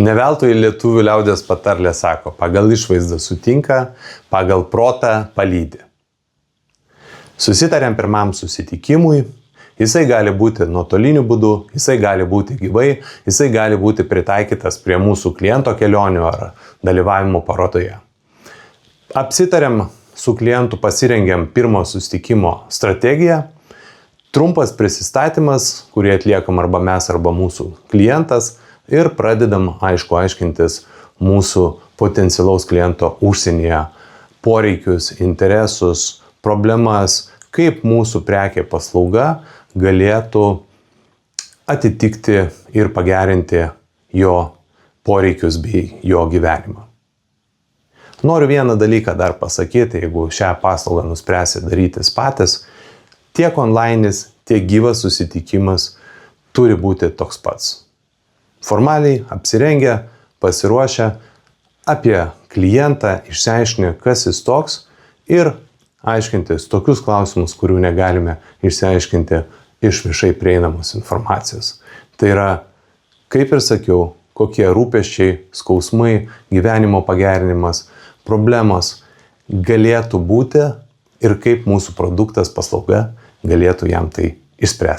Ne veltui lietuvių liaudies patarlė sako, pagal išvaizdą sutinka, pagal protą palydi. Susitarėm pirmam susitikimui, jisai gali būti nuotoliniu būdu, jisai gali būti gyvai, jisai gali būti pritaikytas prie mūsų kliento kelionių ar dalyvavimo parodoje. Apsitarėm su klientu, pasirengėm pirmo susitikimo strategiją, trumpas prisistatymas, kurį atliekam arba mes, arba mūsų klientas ir pradedam aiškintis mūsų potencialaus kliento užsienyje poreikius, interesus, problemas, kaip mūsų prekė paslauga galėtų atitikti ir pagerinti jo poreikius bei jo gyvenimą. Noriu vieną dalyką dar pasakyti, jeigu šią paslaugą nuspręsi darytis patys, tiek online'is, tiek gyvas susitikimas turi būti toks pats. Formaliai apsirengę, pasiruošę, apie klientą išsiaiškinę, kas jis toks ir aiškintis tokius klausimus, kurių negalime išsiaiškinti iš viešai prieinamos informacijos. Tai yra, kaip ir sakiau, kokie rūpesčiai, skausmai, gyvenimo pagerinimas, problemos galėtų būti ir kaip mūsų produktas, paslauga galėtų jam tai išspręsti.